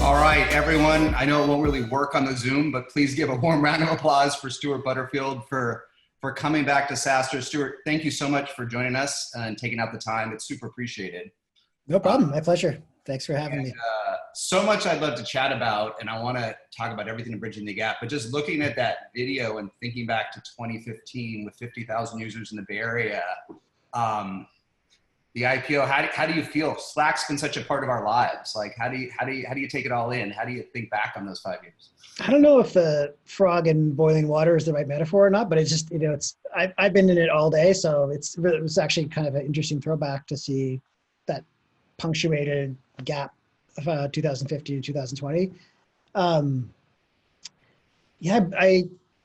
All right, everyone. I know it won't really work on the Zoom, but please give a warm round of applause for Stuart Butterfield for coming back to SaaStr. Stuart, thank you so much for joining us and taking out the time. It's super appreciated. No problem. My pleasure. Thanks for having me. So much I'd love to chat about, and I want to talk about everything in Bridging the Gap, but just looking at that video and thinking back to 2015 with 50,000 users in the Bay Area, the IPO, how do you feel? Slack's been such a part of our lives. Like, how do you take it all in? How do you think back on those 5 years? I don't know if the frog in boiling water is the right metaphor or not, but it's just, I've been in it all day. So it was actually kind of an interesting throwback to see that punctuated gap of 2015 to 2020.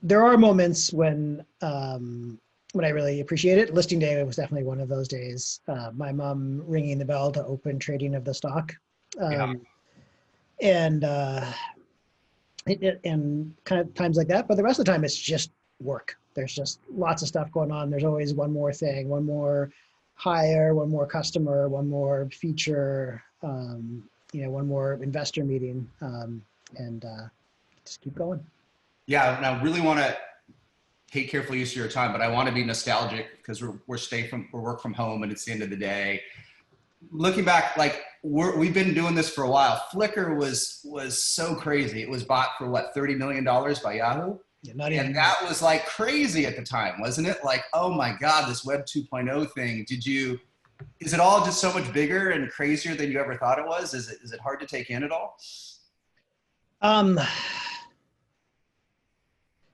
There are moments when I really appreciate it. Listing day was definitely one of those days. My mom ringing the bell to open trading of the stock. And kind of times like that, but the rest of the time it's just work. There's just lots of stuff going on. There's always one more thing, one more hire, one more customer, one more feature, one more investor meeting, and just keep going. Yeah, and I really want to take careful use of your time, but I want to be nostalgic because we're work from home and it's the end of the day. Looking back, like we've been doing this for a while. Flickr was so crazy. It was bought for what, $30 million by Yahoo? Yeah, and that was like crazy at the time, wasn't it? Like, oh my God, this Web 2.0 thing. Is it all just so much bigger and crazier than you ever thought it was? Is it hard to take in at all?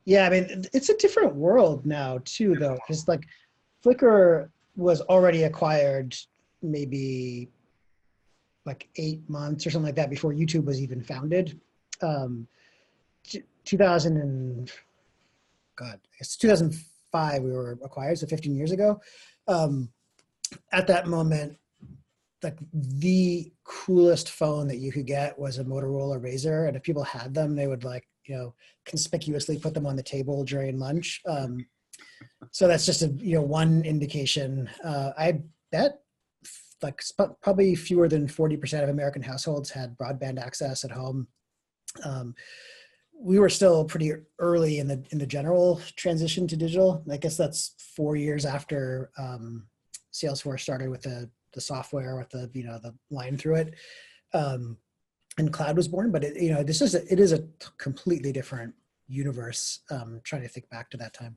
Yeah, I mean, it's a different world now too, though, because like Flickr was already acquired maybe like 8 months or something like that before YouTube was even founded. 2005 we were acquired, so 15 years ago. At that moment, like the coolest phone that you could get was a Motorola Razr, and if people had them, they would conspicuously put them on the table during lunch. So that's just one indication. I bet probably fewer than 40% of American households had broadband access at home. We were still pretty early in the general transition to digital. I guess that's 4 years after Salesforce started with the software with the line through it, and cloud was born. But it is a completely different universe. Trying to think back to that time.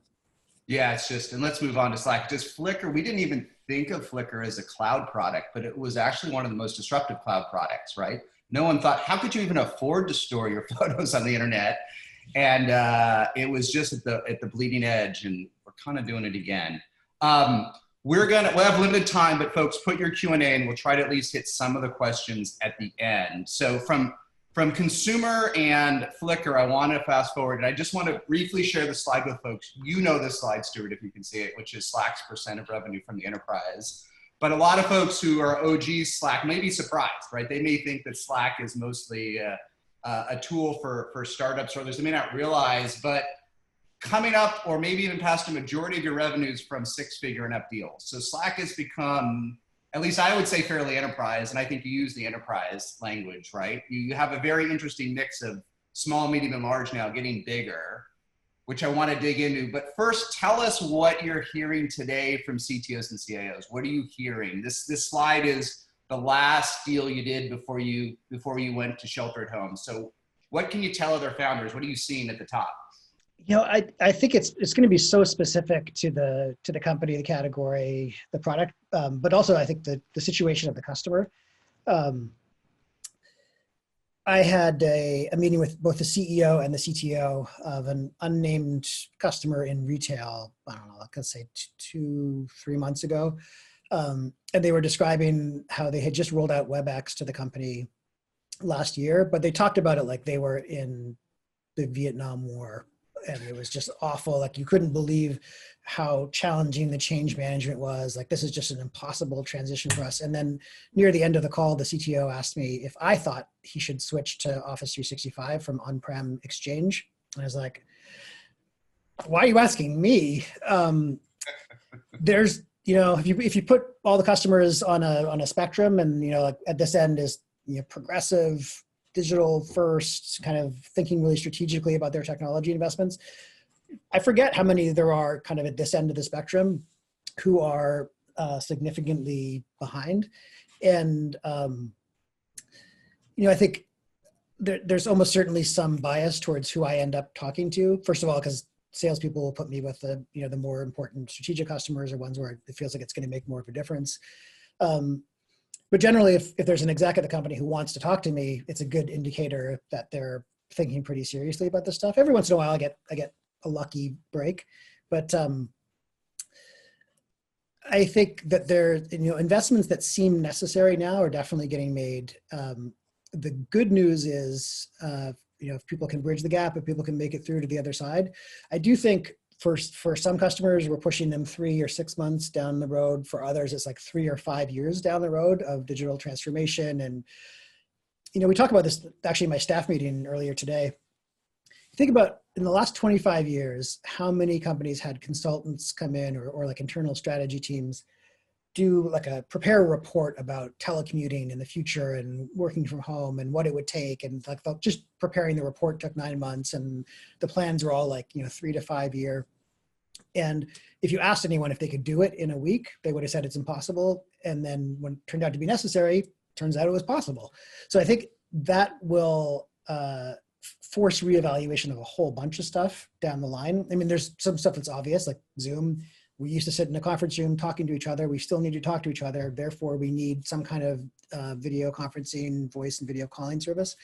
Yeah, and let's move on to Slack. Just Flickr, we didn't even think of Flickr as a cloud product, but it was actually one of the most disruptive cloud products, right? No one thought, how could you even afford to store your photos on the internet? And it was just at the bleeding edge, and we're kind of doing it again. We'll have limited time, but folks, put your Q&A and we'll try to at least hit some of the questions at the end. So from consumer and Flickr, I want to fast forward, and I just want to briefly share the slide with folks. You know this slide, Stuart, if you can see it, which is Slack's % of revenue from the enterprise. But a lot of folks who are OGs Slack may be surprised, right? They may think that Slack is mostly a tool for startups or others. They may not realize, but coming up, or maybe even past, a majority of your revenues from 6-figure and up deals. So Slack has become, at least I would say, fairly enterprise, and I think you use the enterprise language, right? You have a very interesting mix of small, medium, and large now getting bigger, which I want to dig into. But first, tell us what you're hearing today from CTOs and CIOs. What are you hearing? This slide is the last deal you did before you went to shelter at home. So what can you tell other founders? What are you seeing at the top? I think it's going to be so specific to the company, the category, the product, but also I think the situation of the customer. I had a meeting with both the CEO and the CTO of an unnamed customer in retail, I don't know, let's say 2-3 months ago. And they were describing how they had just rolled out WebEx to the company last year, but they talked about it like they were in the Vietnam War. And it was just awful. Like, you couldn't believe how challenging the change management was. Like, this is just an impossible transition for us. And then near the end of the call, the CTO asked me if I thought he should switch to Office 365 from on-prem Exchange. And I was like, why are you asking me? There's, if you put all the customers on a spectrum, and like at this end is progressive, digital first, kind of thinking really strategically about their technology investments. I forget how many there are kind of at this end of the spectrum who are significantly behind. And, I think there's almost certainly some bias towards who I end up talking to. First of all, because salespeople will put me with the more important strategic customers or ones where it feels like it's going to make more of a difference. But generally, if there's an exec at the company who wants to talk to me, it's a good indicator that they're thinking pretty seriously about this stuff. Every once in a while, I get a lucky break, but I think that there, investments that seem necessary now are definitely getting made. The good news is, if people can bridge the gap, if people can make it through to the other side, I do think for some customers, we're pushing them 3 or 6 months down the road. For others, it's like 3 or 5 years down the road of digital transformation. And, we talked about this actually in my staff meeting earlier today. Think about in the last 25 years, how many companies had consultants come in or like internal strategy teams do like prepare a report about telecommuting in the future and working from home and what it would take. And like just preparing the report took 9 months and the plans were all like, 3 to 5 year. And if you asked anyone if they could do it in a week, they would have said it's impossible. And then when it turned out to be necessary, turns out it was possible. So I think that will force reevaluation of a whole bunch of stuff down the line. I mean, there's some stuff that's obvious, like Zoom. We used to sit in a conference room talking to each other. We still need to talk to each other. Therefore, we need some kind of video conferencing, voice and video calling service.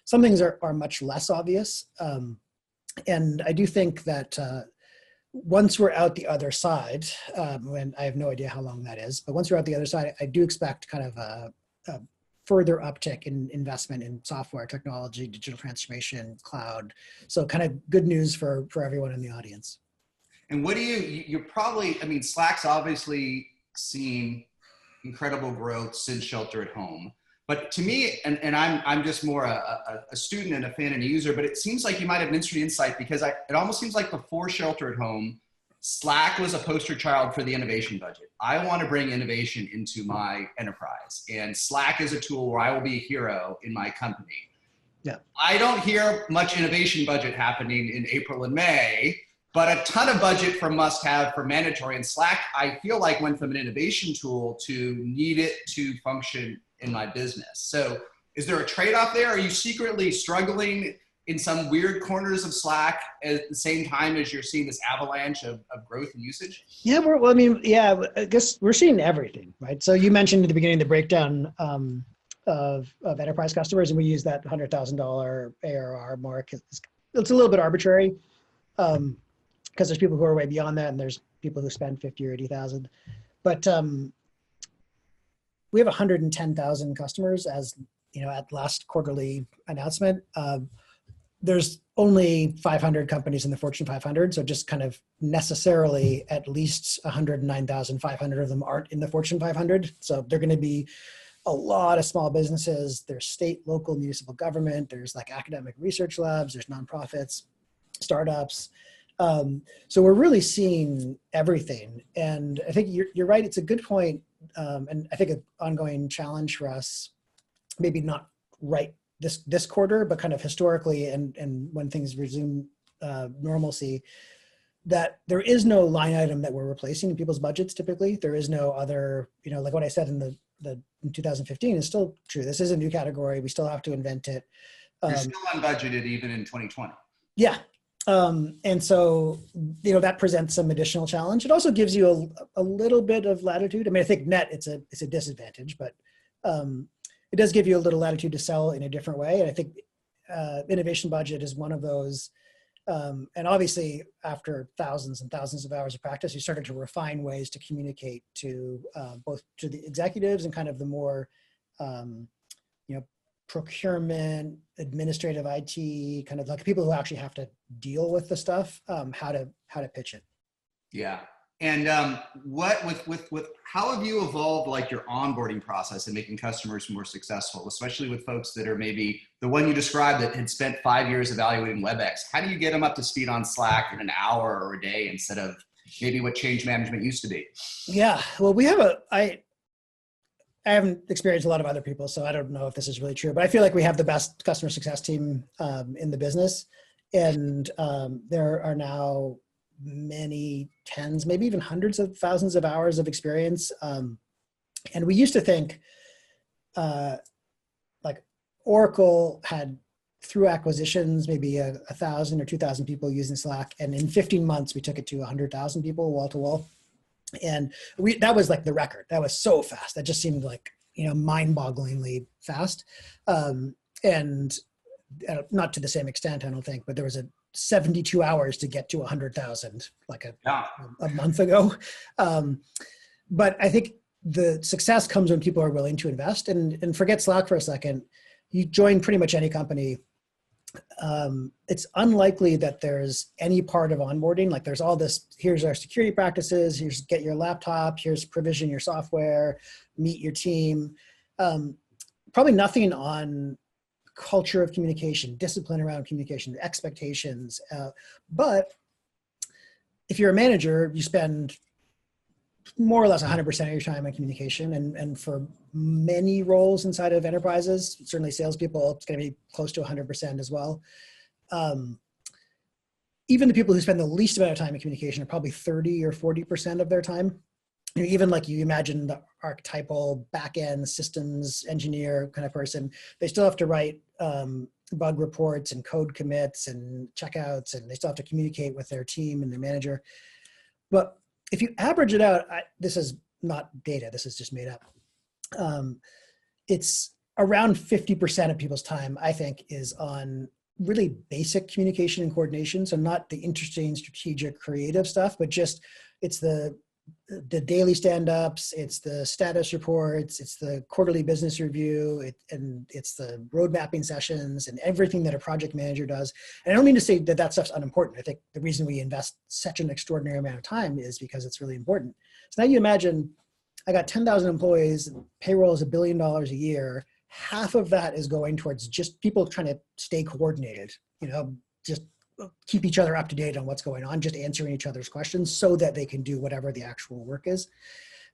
Some things are much less obvious. And I do think that once we're out the other side, and I have no idea how long that is, but once we're out the other side, I do expect kind of a further uptick in investment in software, technology, digital transformation, cloud. So kind of good news for everyone in the audience. And what do you're probably, Slack's obviously seen incredible growth since shelter at home. But to me, and I'm just more a student and a fan and a user, but it seems like you might have an interesting insight because it almost seems like before shelter at home, Slack was a poster child for the innovation budget. I want to bring innovation into my enterprise, and Slack is a tool where I will be a hero in my company. Yeah. I don't hear much innovation budget happening in April and May, but a ton of budget for must-have, for mandatory. And Slack, I feel like went from an innovation tool to need it to function in my business. So is there a trade-off there? Are you secretly struggling in some weird corners of Slack at the same time as you're seeing this avalanche of growth and usage? Yeah, I guess we're seeing everything, right? So you mentioned at the beginning the breakdown of enterprise customers, and we use that $100,000 ARR mark. It's a little bit arbitrary because there's people who are way beyond that, and there's people who spend 50 or 80,000. But we have 110,000 customers, as at last quarterly announcement. There's only 500 companies in the Fortune 500, so just kind of necessarily at least 109,500 of them aren't in the Fortune 500. So they're going to be a lot of small businesses. There's state, local, municipal government. There's like academic research labs. There's nonprofits, startups. So we're really seeing everything. And I think you're right. It's a good point. And I think an ongoing challenge for us, maybe not right this quarter, but kind of historically and when things resume normalcy, that there is no line item that we're replacing in people's budgets. Typically, there is no other, like what I said in in 2015 is still true. This is a new category. We still have to invent it. You're still unbudgeted even in 2020. Yeah. And so, that presents some additional challenge. It also gives you a little bit of latitude. I think net it's a disadvantage, but it does give you a little latitude to sell in a different way. And I think innovation budget is one of those. And obviously, after thousands and thousands of hours of practice, you started to refine ways to communicate to both to the executives and kind of the more, procurement, administrative IT, kind of like people who actually have to deal with the stuff, how to pitch it. Yeah. And how have you evolved like your onboarding process and making customers more successful, especially with folks that are maybe the one you described that had spent 5 years evaluating WebEx? How do you get them up to speed on Slack in an hour or a day instead of maybe what change management used to be? Yeah, well, we have I haven't experienced a lot of other people, so I don't know if this is really true, but I feel like we have the best customer success team in the business. And there are now many tens, maybe even hundreds of thousands of hours of experience. And we used to think like Oracle had, through acquisitions, maybe 1,000 or 2,000 people using Slack. And in 15 months, we took it to 100,000 people wall to wall. And that was like the record. That was so fast. That just seemed like, mind-bogglingly fast. And not to the same extent, I don't think, but there was a 72 hours to get to 100,000 like a month ago. But I think the success comes when people are willing to invest, and forget Slack for a second. You join pretty much any company. It's unlikely that there's any part of onboarding, like there's all this, here's our security practices, here's get your laptop, here's provision your software, meet your team. Probably nothing on culture of communication, discipline around communication, expectations. But if you're a manager, you spend more or less 100% of your time on communication. And for many roles inside of enterprises, certainly salespeople, it's going to be close to 100% as well. Even the people who spend the least amount of time in communication are probably 30 or 40% of their time. Even like you imagine the archetypal back-end systems engineer kind of person, they still have to write bug reports and code commits and checkouts, and they still have to communicate with their team and their manager. But if you average it out, this is not data, this is just made up. It's around 50% of people's time, I think, is on really basic communication and coordination. So not the interesting, strategic, creative stuff, but just it's the daily stand-ups, it's the status reports, it's the quarterly business review, and it's the road mapping sessions and everything that a project manager does. And I don't mean to say that that stuff's unimportant. I think the reason we invest such an extraordinary amount of time is because it's really important. So now you imagine I got 10,000 employees, payroll is $1 billion a year. Half of that is going towards just people trying to stay coordinated, just keep each other up to date on what's going on, just answering each other's questions so that they can do whatever the actual work is.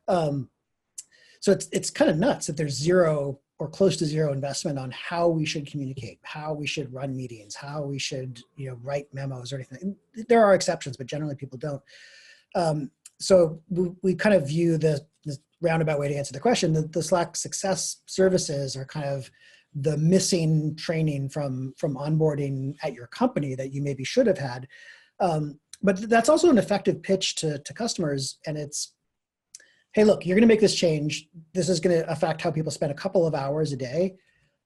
So it's kind of nuts that there's zero or close to zero investment on how we should communicate, how we should run meetings, how we should write memos or anything. There are exceptions, but generally people don't. So we kind of view the roundabout way to answer the question, the Slack success services are kind of the missing training from onboarding at your company that you maybe should have had. But that's also an effective pitch to customers. And it's, hey, look, you're going to make this change. This is going to affect how people spend a couple of hours a day.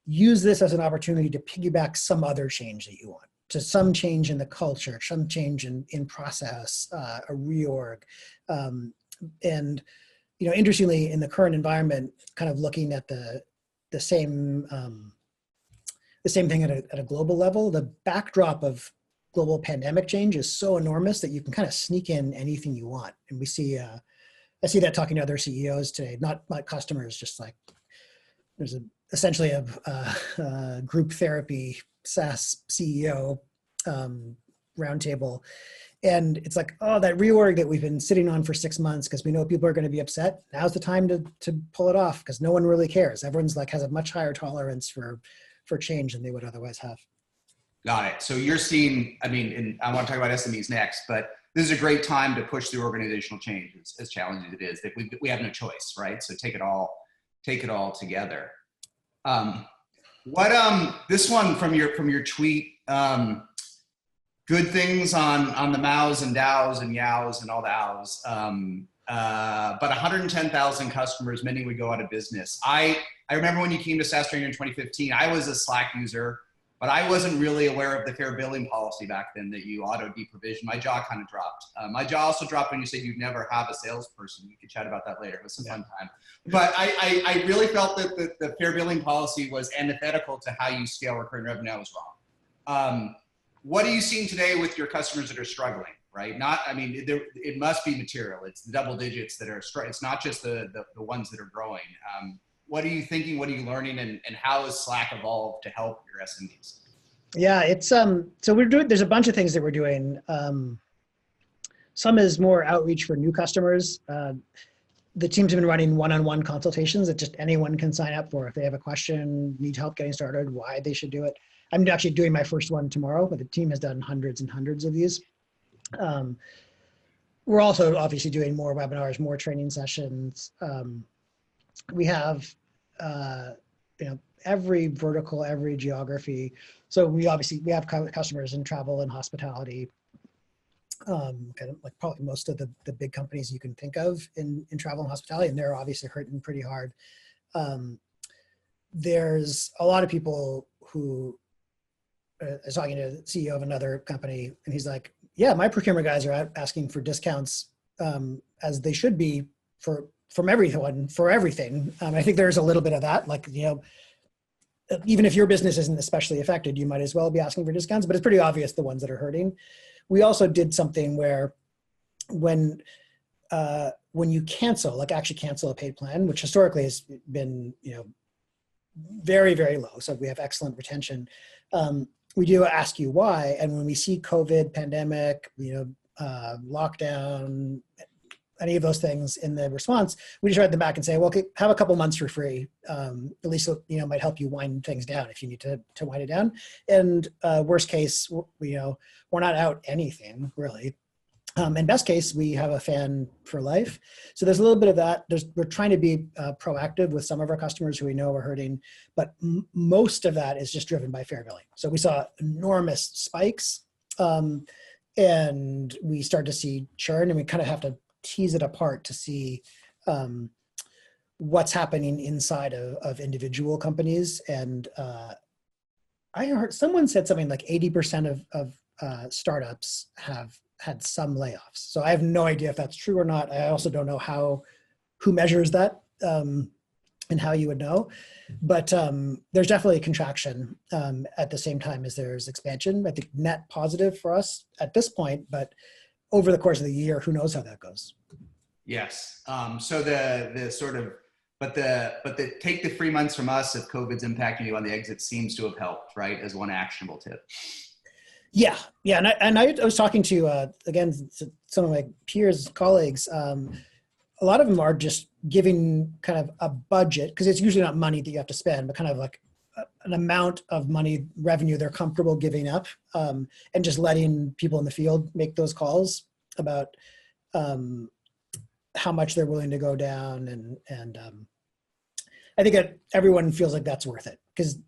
Use this as an opportunity to piggyback some other change that you want, to some change in the culture, some change in process, a reorg. And, interestingly, in the current environment, kind of looking at the same thing at a global level, the backdrop of global pandemic change is so enormous that you can kind of sneak in anything you want. And we see, I see that talking to other CEOs today, not customers, just like there's essentially a group therapy SaaS CEO roundtable. And it's like, oh, that reorg that we've been sitting on for 6 months because we know people are going to be upset. Now's the time to pull it off because no one really cares. Everyone's like has a much higher tolerance for change than they would otherwise have. Got it. So you're seeing, and I want to talk about SMEs next, but this is a great time to push through organizational change, as challenging as it is. That we have no choice, right? So take it all together. This one from your tweet. Good things on the MAUs and DAOs and YAOs and all the OWs. But 110,000 customers, many would go out of business. I remember when you came to SaaStr in 2015, I was a Slack user, but I wasn't really aware of the fair billing policy back then that you auto deprovision. My jaw kind of dropped. My jaw also dropped when you said you'd never have a salesperson. We could chat about that later. It was some fun time. But I really felt that the fair billing policy was antithetical to how you scale recurring revenue. I was wrong. What are you seeing today with your customers that are struggling, right? It must be material. It's the double digits that are, it's not just the ones that are growing. What are you thinking? What are you learning? And how has Slack evolved to help your SMEs? Yeah, it's, so there's a bunch of things that we're doing. Some is more outreach for new customers. the teams have been running one-on-one consultations that just anyone can sign up for if they have a question, need help getting started, why they should do it. I'm actually doing my first one tomorrow, but the team has done hundreds and hundreds of these. We're also obviously doing more webinars, more training sessions. We have, every vertical, every geography. So we have customers in travel and hospitality, kind of like probably most of the big companies you can think of in travel and hospitality, and they're obviously hurting pretty hard. There's a lot of people who, I was talking to the CEO of another company, and he's like, yeah, my procurement guys are out asking for discounts, as they should be from everyone for everything. I think there's a little bit of that, like, even if your business isn't especially affected, you might as well be asking for discounts, but it's pretty obvious the ones that are hurting. We also did something where when you cancel, like actually cancel a paid plan, which historically has been, very, very low. So we have excellent retention. We do ask you why. And when we see COVID, pandemic, lockdown, any of those things in the response, we just write them back and say, well, okay, have a couple months for free. At least, might help you wind things down if you need to wind it down. And worst case, we're not out anything really. In best case, we have a fan for life. So there's a little bit of that. We're trying to be proactive with some of our customers who we know are hurting, but most of that is just driven by fair billing. So we saw enormous spikes, and we start to see churn, and we kind of have to tease it apart to see what's happening inside of individual companies. And I heard someone said something like 80% of startups have had some layoffs. So I have no idea if that's true or not. I also don't know who measures that, and how you would know. But there's definitely a contraction at the same time as there's expansion. I think net positive for us at this point, but over the course of the year, who knows how that goes? Yes. So the sort of, but the take the 3 months from us if COVID's impacting you on the exit seems to have helped, right? As one actionable tip. Yeah. And I was talking to, again, some of my peers, colleagues. A lot of them are just giving kind of a budget, because it's usually not money that you have to spend, but kind of like an amount of money, revenue they're comfortable giving up, and just letting people in the field make those calls about how much they're willing to go down. And I think that everyone feels like that's worth it, because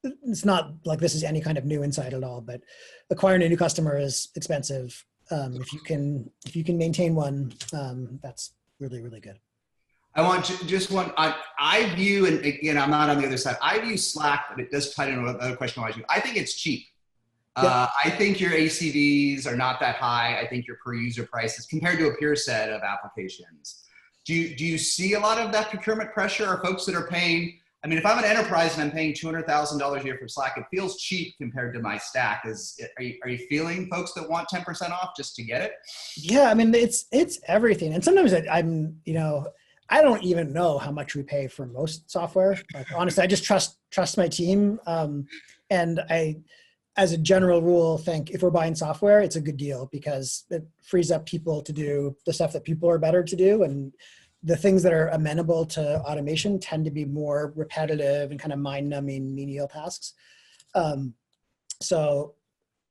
it's not like this is any kind of new insight at all, but acquiring a new customer is expensive. If you can maintain one, that's really, really good. I want to just one. I view, and again, I'm not on the other side. I view Slack, but it does tie into another question I want you. I think it's cheap. Yeah. I think your ACVs are not that high. I think your per user prices compared to a peer set of applications. Do you see a lot of that procurement pressure, or folks that are paying? I mean, if I'm an enterprise and I'm paying $200,000 a year for Slack, it feels cheap compared to my stack. Are you feeling folks that want 10% off just to get it? Yeah, I mean, it's everything. And sometimes I'm I don't even know how much we pay for most software. Like, honestly, I just trust my team. And I, as a general rule, think if we're buying software, it's a good deal because it frees up people to do the stuff that people are better to do. And the things that are amenable to automation tend to be more repetitive and kind of mind-numbing menial tasks. So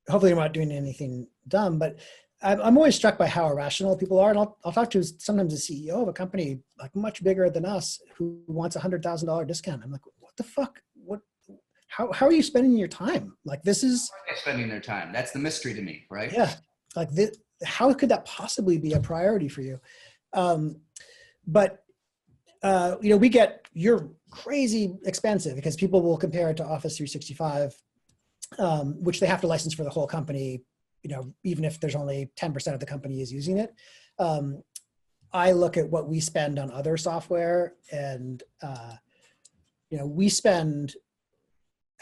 hopefully I'm not doing anything dumb, but I'm always struck by how irrational people are. And I'll talk to sometimes a CEO of a company like much bigger than us who wants $100,000 discount. I'm like, what the fuck? How are you spending your time? Like, this is spending their time. That's the mystery to me, right? Yeah. Like, how could that possibly be a priority for you? But you're crazy expensive because people will compare it to Office 365, which they have to license for the whole company, even if there's only 10% of the company is using it. I look at what we spend on other software, and we spend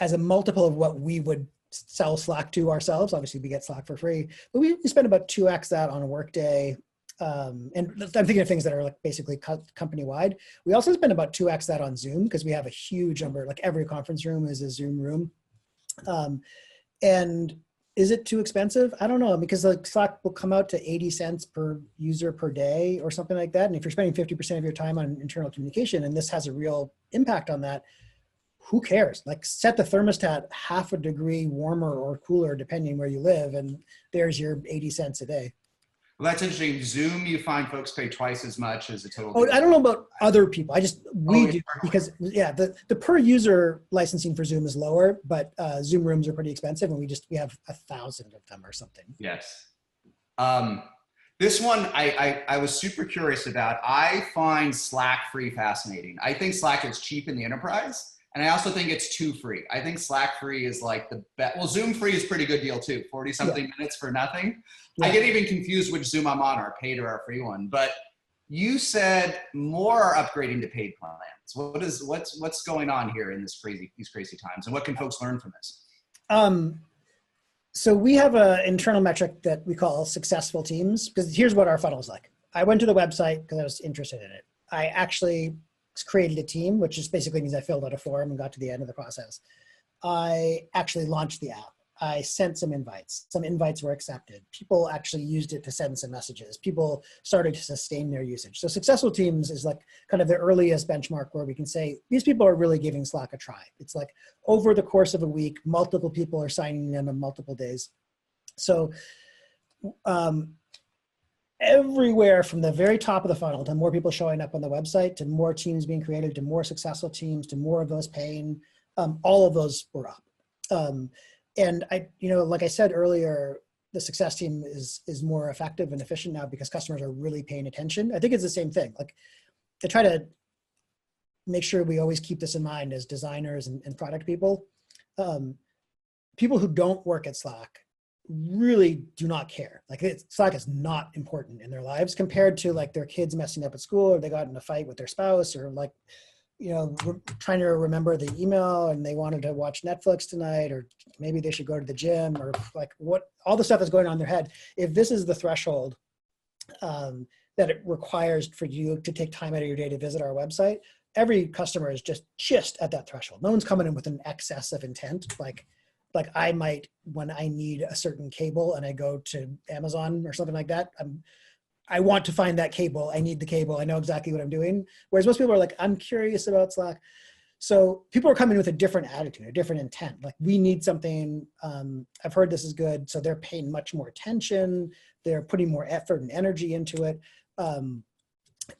as a multiple of what we would sell Slack to ourselves. Obviously, we get Slack for free, but we spend about 2x that on a Workday. And I'm thinking of things that are like basically company-wide. We also spend about 2x that on Zoom because we have a huge number, like every conference room is a Zoom room. And Is it too expensive? I don't know, because like Slack will come out to 80 cents per user per day or something like that. And if you're spending 50% of your time on internal communication and this has a real impact on that, who cares? Like set the thermostat half a degree warmer or cooler, depending where you live. And there's your 80 cents a day. Well, that's interesting. Zoom, you find folks pay twice as much as a total. Oh, I don't know about other people. We do, yeah. because yeah, the per user licensing for Zoom is lower, but Zoom rooms are pretty expensive, and we have 1,000 of them or something. Yes. This one I was super curious about. I find Slack free fascinating. I think Slack is cheap in the enterprise. And I also think it's too free. I think Slack free is like the best. Well, Zoom free is pretty good deal too. 40 something minutes for nothing. Yeah. I get even confused which Zoom I'm on, our paid or our free one. But you said more are upgrading to paid plans. What's going on here in these crazy times? And what can folks learn from this? So we have an internal metric that we call successful teams, because here's what our funnel is like. I went to the website because I was interested in it. I actually created a team, which just basically means I filled out a form and got to the end of the process. I actually launched the app. I sent some invites. Some invites were accepted. People actually used it to send some messages. People started to sustain their usage. So successful teams is like kind of the earliest benchmark where we can say, these people are really giving Slack a try. It's like over the course of a week, multiple people are signing in on multiple days. So everywhere from the very top of the funnel to more people showing up on the website, to more teams being created, to more successful teams, to more of those paying, all of those were up. And like I said earlier, the success team is more effective and efficient now because customers are really paying attention. I think it's the same thing. Like I try to make sure we always keep this in mind as designers and product people. People who don't work at Slack really do not care. Like Slack is not important in their lives compared to like their kids messing up at school, or they got in a fight with their spouse, or like, trying to remember the email and they wanted to watch Netflix tonight, or maybe they should go to the gym, or like all the stuff that's going on in their head. If this is the threshold that it requires for you to take time out of your day to visit our website, every customer is just at that threshold. No one's coming in with an excess of intent. Like I might, when I need a certain cable and I go to Amazon or something like that, I want to find that cable. I need the cable. I know exactly what I'm doing. Whereas most people are like, I'm curious about Slack. So people are coming with a different attitude, a different intent. Like we need something, I've heard this is good. So they're paying much more attention. They're putting more effort and energy into it.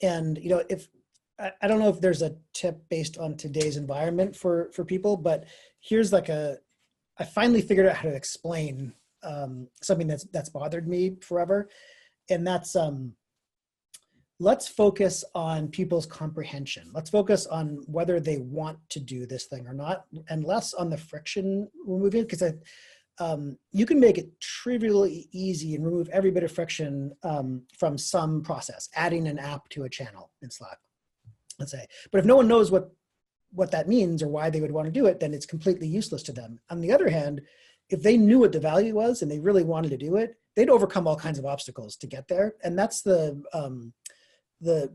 If I don't know if there's a tip based on today's environment for people, but here's I finally figured out how to explain something that's bothered me forever. And that's, let's focus on people's comprehension. Let's focus on whether they want to do this thing or not, and less on the friction removing, because you can make it trivially easy and remove every bit of friction from some process, adding an app to a channel in Slack, let's say. But if no one knows what that means or why they would want to do it, then it's completely useless to them. On the other hand, if they knew what the value was and they really wanted to do it, they'd overcome all kinds of obstacles to get there. And that's the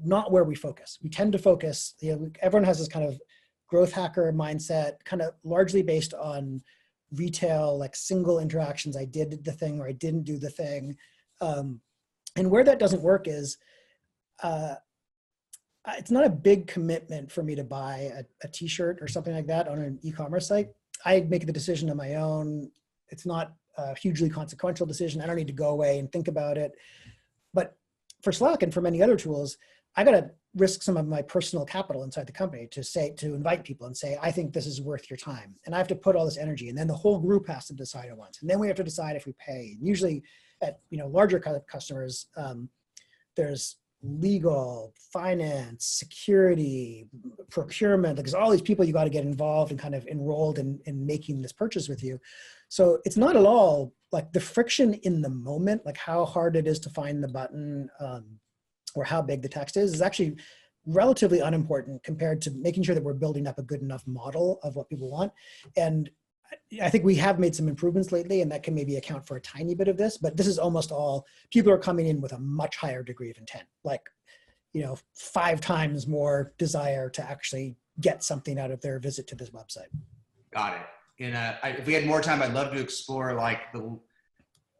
not where we focus. We tend to focus, everyone has this kind of growth hacker mindset, kind of largely based on retail, like single interactions. I did the thing or I didn't do the thing. And where that doesn't work is, it's not a big commitment for me to buy a t-shirt or something like that on an e-commerce site. I make the decision on my own. It's not a hugely consequential decision. I don't need to go away and think about it. But for Slack and for many other tools, I got to risk some of my personal capital inside the company to invite people and say, I think this is worth your time. And I have to put all this energy, and then the whole group has to decide at once. And then we have to decide if we pay. And usually at larger customers, there's legal, finance, security, procurement. There's all these people you got to get involved and kind of enrolled in making this purchase with you. So it's not at all like the friction in the moment, like how hard it is to find the button or how big the text is actually relatively unimportant compared to making sure that we're building up a good enough model of what people want. And I think we have made some improvements lately, and that can maybe account for a tiny bit of this, but this is almost all, people are coming in with a much higher degree of intent, like, 5 times more desire to actually get something out of their visit to this website. Got it. If we had more time, I'd love to explore like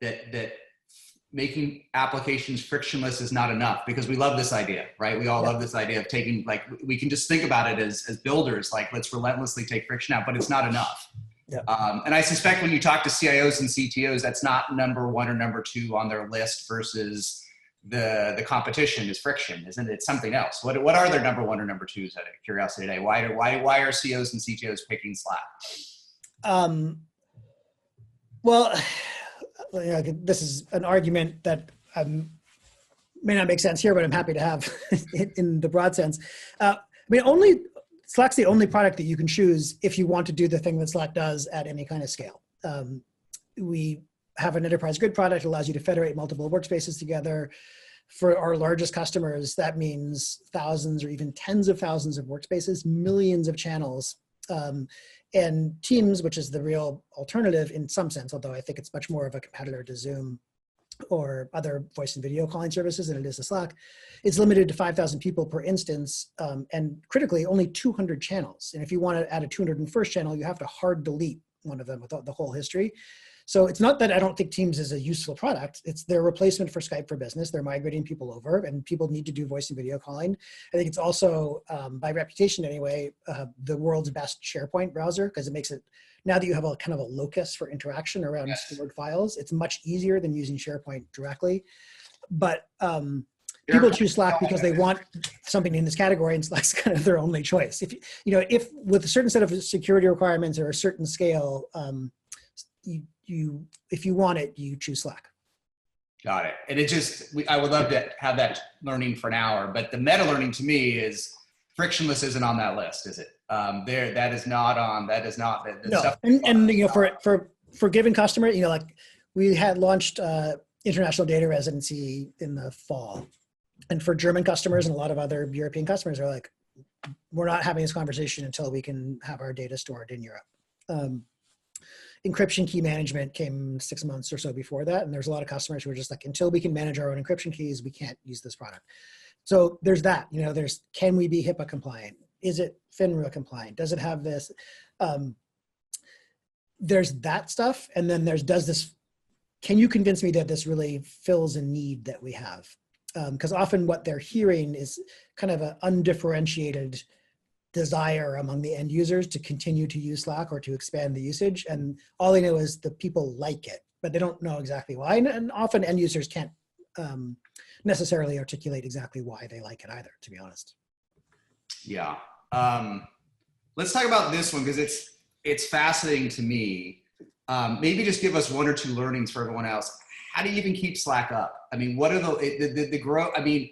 that making applications frictionless is not enough, because we love this idea, right? We all love this idea of taking, like, we can just think about it as builders, like, let's relentlessly take friction out, but it's not enough. Yeah. And I suspect when you talk to CIOs and CTOs, that's not number one or number two on their list versus the competition is friction, isn't it? It's something else. What are their number one or number twos out of curiosity today? Why are CEOs and CTOs picking Slack? Well, this is an argument that may not make sense here, but I'm happy to have in the broad sense. I mean, Slack's the only product that you can choose if you want to do the thing that Slack does at any kind of scale. We have an enterprise grid product that allows you to federate multiple workspaces together. For our largest customers, that means thousands or even tens of thousands of workspaces, millions of channels, and Teams, which is the real alternative in some sense, although I think it's much more of a competitor to Zoom or other voice and video calling services than it is to Slack. It's limited to 5,000 people per instance, and critically only 200 channels. And if you want to add a 201st channel, you have to hard delete one of them with the whole history. So it's not that I don't think Teams is a useful product. It's their replacement for Skype for Business. They're migrating people over, and people need to do voice and video calling. I think it's also, by reputation anyway, the world's best SharePoint browser, because it makes it, now that you have a kind of a locus for interaction around stored files, it's much easier than using SharePoint directly. But people choose Slack because they want something in this category, and Slack's kind of their only choice. If with a certain set of security requirements or a certain scale, if you want it, you choose Slack. Got it. And I would love to have that learning for an hour, but the meta learning to me is frictionless isn't on that list, is it? That is not the no. stuff. And for given customer, like we had launched international data residency in the fall, and for German customers and a lot of other European customers are like, we're not having this conversation until we can have our data stored in Europe. Encryption key management came 6 months or so before that. And there's a lot of customers who are just like, until we can manage our own encryption keys, we can't use this product. So there's that, can we be HIPAA compliant? Is it FINRA compliant? Does it have this? There's that stuff. And then can you convince me that this really fills a need that we have? Because often what they're hearing is kind of an undifferentiated desire among the end users to continue to use Slack or to expand the usage. And all they know is the people like it, but they don't know exactly why. And often end users can't necessarily articulate exactly why they like it either, to be honest. Yeah. Let's talk about this one, because it's fascinating to me. Maybe just give us one or two learnings for everyone else. How do you even keep Slack up? I mean, what are the growth? I mean,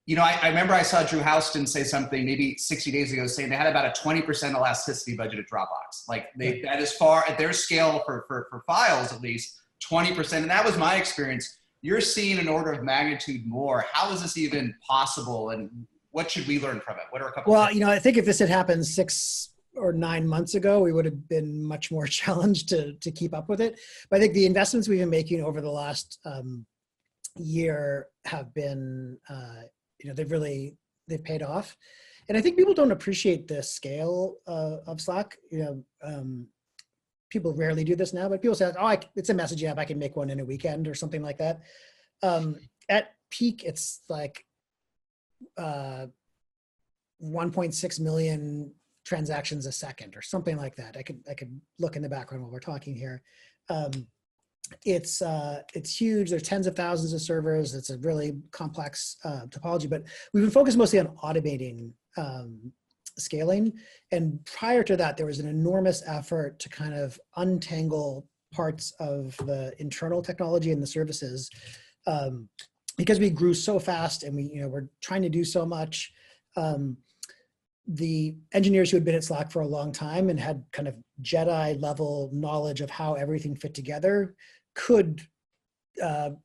I remember I saw Drew Houston say something maybe 60 days ago saying they had about a 20% elasticity budget at Dropbox. Like that is far at their scale for files, at least 20%. And that was my experience. You're seeing an order of magnitude more. How is this even possible? And what should we learn from it? What are a couple? Well, I think if this had happened 6 or 9 months ago, we would have been much more challenged to keep up with it. But I think the investments we've been making over the last year have been, they've paid off. And I think people don't appreciate the scale of Slack. People rarely do this now, but people say, it's a messaging app. I can make one in a weekend or something like that. At peak, it's like 1.6 million transactions a second or something like that. I could look in the background while we're talking here. It's huge. There's tens of thousands of servers. It's a really complex topology, but we've been focused mostly on automating scaling. And prior to that, there was an enormous effort to kind of untangle parts of the internal technology and the services because we grew so fast and we're trying to do so much. The engineers who had been at Slack for a long time and had kind of Jedi level knowledge of how everything fit together could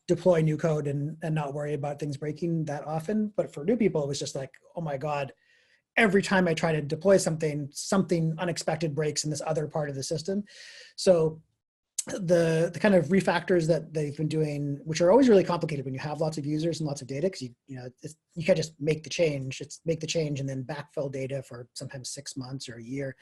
deploy new code and not worry about things breaking that often. But for new people, it was just like, oh my God, every time I try to deploy something unexpected breaks in this other part of the system. So the kind of refactors that they've been doing, which are always really complicated when you have lots of users and lots of data, because you can't just make the change. It's make the change and then backfill data for sometimes 6 months or a year.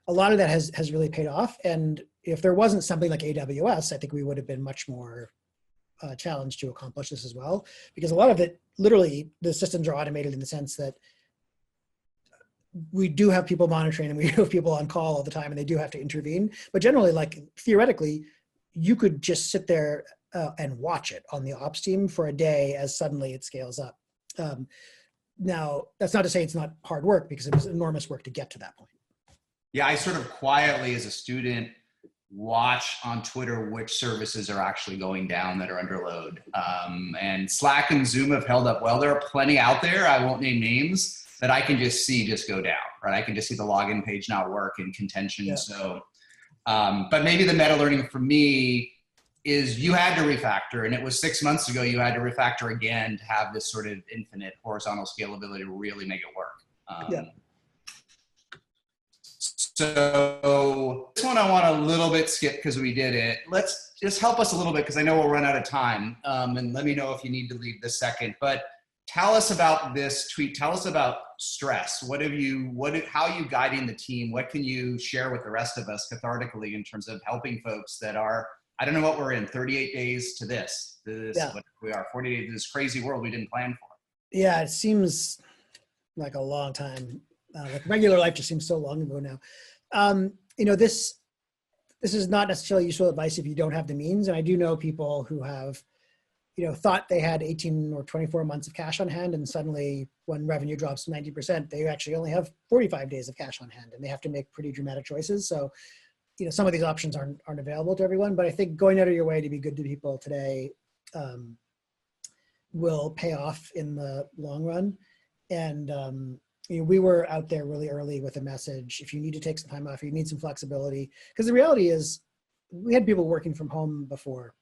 a lot of that has really paid off. And if there wasn't something like AWS, I think we would have been much more challenged to accomplish this as well, because a lot of it, literally, the systems are automated in the sense that we do have people monitoring and we have people on call all the time and they do have to intervene. But generally, like theoretically, you could just sit there and watch it on the ops team for a day as suddenly it scales up. Now, that's not to say it's not hard work, because it was enormous work to get to that point. Yeah, I sort of quietly as a student watch on Twitter which services are actually going down that are under load. And Slack and Zoom have held up well. There are plenty out there, I won't name names, that I can just see just go down, right? I can just see the login page not work in contention. Yeah. So, but maybe the meta learning for me is you had to refactor, and it was 6 months ago you had to refactor again to have this sort of infinite horizontal scalability to really make it work. So this one I want a little bit skip because we did it. Let's just help us a little bit because I know we'll run out of time. And let me know if you need to leave this second. But tell us about this tweet. Tell us about stress. How are you guiding the team? What can you share with the rest of us cathartically in terms of helping folks that are, I don't know what we're in, 38 days to this. What we are, 40 days to this crazy world we didn't plan for. Yeah, it seems like a long time. Like regular life just seems so long ago now. This is not necessarily useful advice if you don't have the means. And I do know people who have, thought they had 18 or 24 months of cash on hand, and suddenly when revenue drops to 90%, they actually only have 45 days of cash on hand, and they have to make pretty dramatic choices. So, some of these options aren't available to everyone, but I think going out of your way to be good to people today will pay off in the long run. And, we were out there really early with a message. If you need to take some time off, you need some flexibility. Because the reality is, we had people working from home before.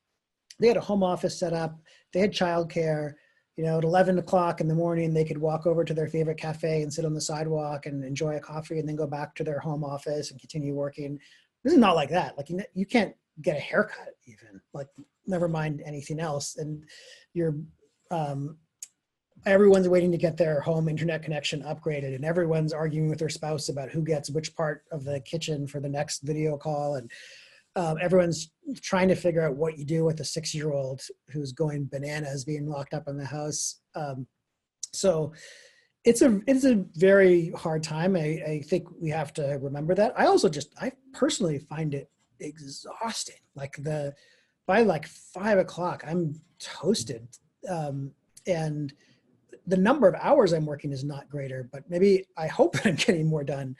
They had a home office set up. They had childcare. At 11 o'clock in the morning, they could walk over to their favorite cafe and sit on the sidewalk and enjoy a coffee, and then go back to their home office and continue working. This is not like that. Like, you can't get a haircut even. Like, never mind anything else. And everyone's waiting to get their home internet connection upgraded, and everyone's arguing with their spouse about who gets which part of the kitchen for the next video call. And everyone's trying to figure out what you do with a 6-year-old who's going bananas being locked up in the house. So it's a very hard time. I think we have to remember that. I personally find it exhausting. Like by like 5 o'clock, I'm toasted. And the number of hours I'm working is not greater, but maybe I hope I'm getting more done,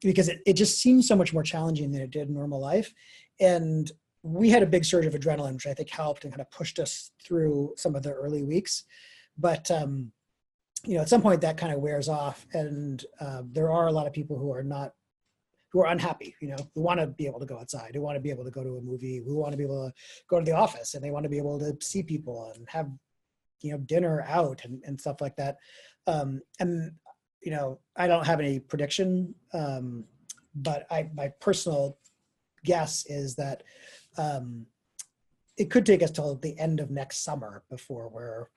because it just seems so much more challenging than it did in normal life. And we had a big surge of adrenaline, which I think helped and kind of pushed us through some of the early weeks. But, at some point that kind of wears off, and there are a lot of people who are unhappy, who want to be able to go outside, who want to be able to go to a movie, who want to be able to go to the office, and they want to be able to see people and have dinner out and stuff like that. I don't have any prediction, but my personal guess is that it could take us till the end of next summer before we're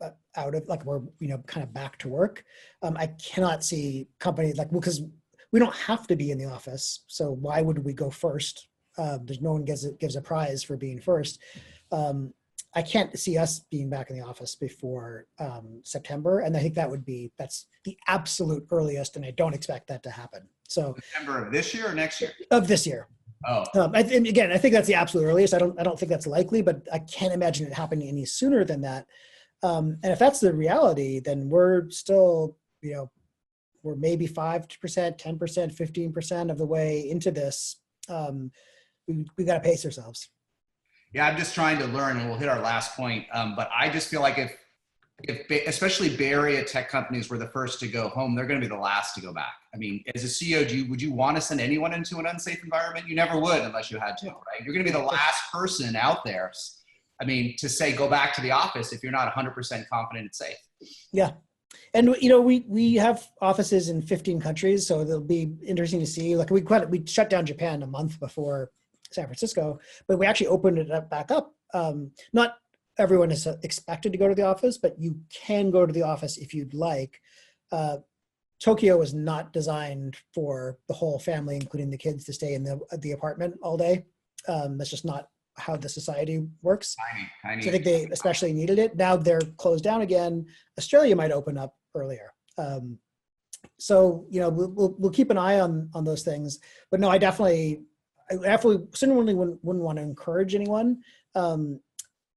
kind of back to work. I cannot see companies because we don't have to be in the office. So why would we go first? There's no one gives a prize for being first. I can't see us being back in the office before September. And I think that's the absolute earliest. And I don't expect that to happen. So September of this year or next year? Of this year. Oh. And again, I think that's the absolute earliest. I don't think that's likely, but I can't imagine it happening any sooner than that. And if that's the reality, then we're still, we're maybe 5%, 10%, 15% of the way into this. We got to pace ourselves. Yeah, I'm just trying to learn, and we'll hit our last point. But I just feel like if especially Bay Area tech companies were the first to go home, they're going to be the last to go back. I mean, as a CEO, would you want to send anyone into an unsafe environment? You never would unless you had to, right? You're going to be the last person out there. I mean, to say go back to the office if you're not 100% confident it's safe. Yeah. And we have offices in 15 countries, so it'll be interesting to see. Like we shut down Japan a month before San Francisco, but we actually opened it back up. Not everyone is expected to go to the office, but you can go to the office if you'd like. Tokyo was not designed for the whole family, including the kids, to stay in the apartment all day. That's just not how the society works. Tiny. So I think they especially needed it. Now they're closed down again. Australia might open up earlier. So, you know, we'll keep an eye on those things. But no, I definitely certainly wouldn't want to encourage anyone.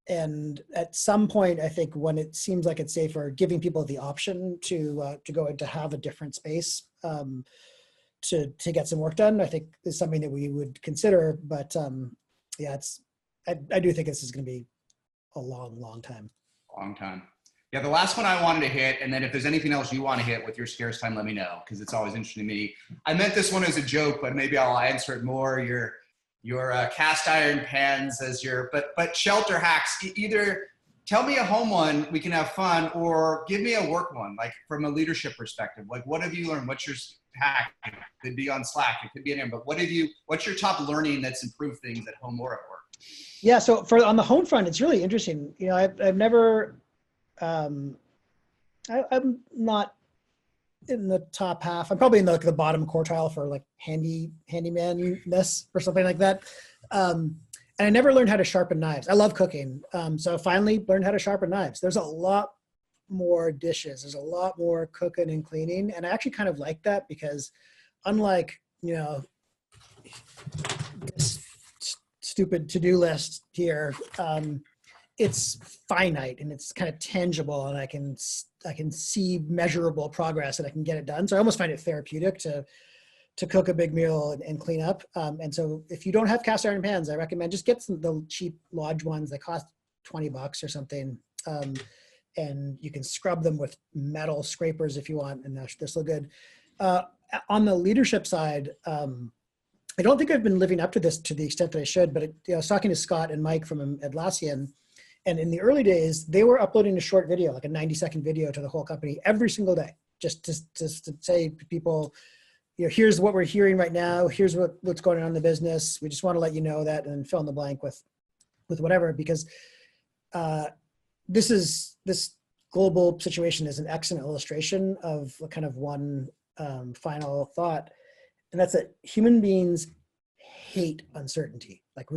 And at some point, I think when it seems like it's safer, giving people the option to go and to have a different space to get some work done, I think is something that we would consider. But yeah, I do think this is going to be a long time. Long time. Yeah, the last one I wanted to hit, and then if there's anything else you want to hit with your scarce time, let me know, because it's always interesting to me. I meant this one as a joke, but maybe I'll answer it more. Your cast iron pans as your, but shelter hacks. Either tell me a home one, we can have fun, or give me a work one, like from a leadership perspective. Like, what have you learned? What's your hack? It could be on Slack, it could be in there, but what's your top learning that's improved things at home or at work? Yeah, so on the home front, it's really interesting. You know, I've never, I'm not in the top half. I'm probably in the bottom quartile for like handyman-ness or something like that. And I never learned how to sharpen knives. I love cooking. So I finally learned how to sharpen knives. There's a lot more dishes. There's a lot more cooking and cleaning. And I actually kind of like that because unlike, you know, this stupid to-do list here, it's finite and it's kind of tangible, and I can see measurable progress and I can get it done. So I almost find it therapeutic to cook a big meal and clean up. And so if you don't have cast iron pans, I recommend just get the cheap Lodge ones that cost $20 or something. And you can scrub them with metal scrapers if you want, and this look good. On the leadership side, I don't think I've been living up to this to the extent that I should, but I was talking to Scott and Mike from Atlassian, and in the early days, they were uploading a short video, like a 90-second video to the whole company every single day, just to say to people, you know, here's what we're hearing right now, here's what's going on in the business. We just want to let you know that, and fill in the blank with whatever, because this global situation is an excellent illustration of kind of one final thought. And that's that human beings hate uncertainty. Like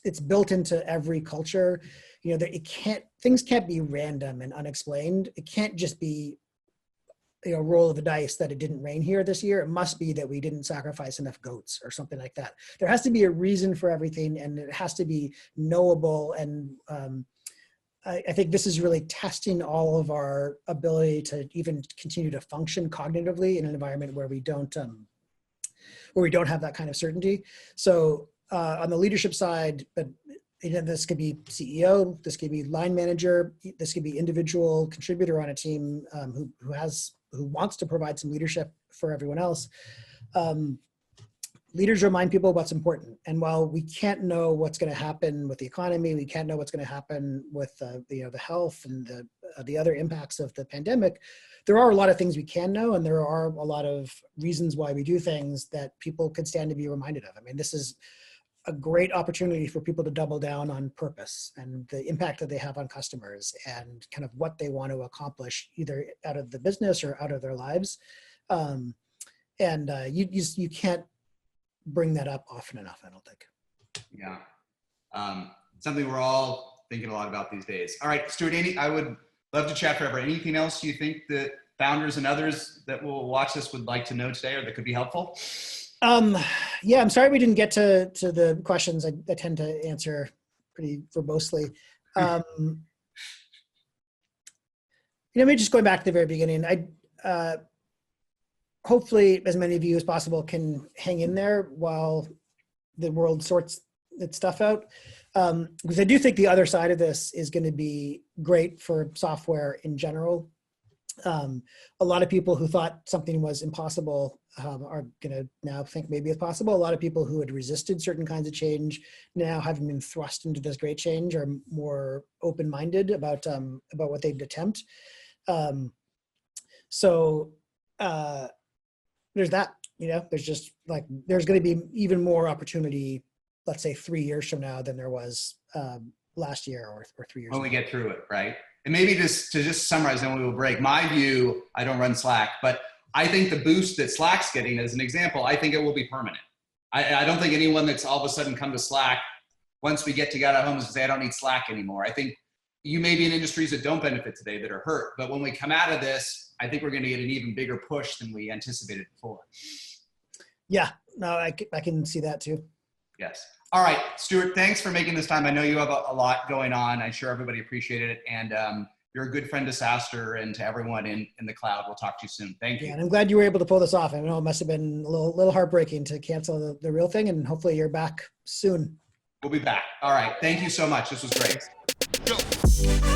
it's built into every culture. You know, things can't be random and unexplained. It can't just be, you know, roll of the dice that it didn't rain here this year. It must be that we didn't sacrifice enough goats or something like that. There has to be a reason for everything, and it has to be knowable. And I think this is really testing all of our ability to even continue to function cognitively in an environment where we don't have that kind of certainty. So on the leadership side, but this could be CEO, this could be line manager, this could be individual contributor on a team who wants to provide some leadership for everyone else. Leaders remind people what's important. And while we can't know what's going to happen with the economy, we can't know what's going to happen with the health and the other impacts of the pandemic, there are a lot of things we can know, and there are a lot of reasons why we do things that people could stand to be reminded of. I mean, this is a great opportunity for people to double down on purpose and the impact that they have on customers and kind of what they want to accomplish either out of the business or out of their lives. You can't bring that up often enough, I don't think. Yeah. Something we're all thinking a lot about these days. All right, Stuart, I would love to chat forever. Anything else you think that founders and others that will watch this would like to know today or that could be helpful? Yeah, I'm sorry we didn't get to the questions. I tend to answer pretty verbosely. Maybe just going back to the very beginning, hopefully as many of you as possible can hang in there while the world sorts its stuff out. Because I do think the other side of this is going to be great for software in general. A lot of people who thought something was impossible are going to now think maybe it's possible. A lot of people who had resisted certain kinds of change, now having been thrust into this great change, are more open-minded about what they'd attempt. There's that, there's just like, there's going to be even more opportunity, let's say 3 years from now than there was last year or 3 years when ago. we get through it, right? and maybe just to summarize, then we will break. My view, I don't run Slack, but I think the boost that Slack's getting, as an example, I think it will be permanent. I don't think anyone that's all of a sudden come to Slack, once we get together at home, is to say, I don't need Slack anymore. I think you may be in industries that don't benefit today, that are hurt. But when we come out of this, I think we're going to get an even bigger push than we anticipated before. Yeah, no, I can see that too. Yes. All right, Stuart, thanks for making this time. I know you have a lot going on. I'm sure everybody appreciated it. And you're a good friend to SaaStr and to everyone in the cloud. We'll talk to you soon. Thank you. Yeah, and I'm glad you were able to pull this off. I know it must have been a little heartbreaking to cancel the real thing, and hopefully you're back soon. We'll be back. All right. Thank you so much. This was great. Go.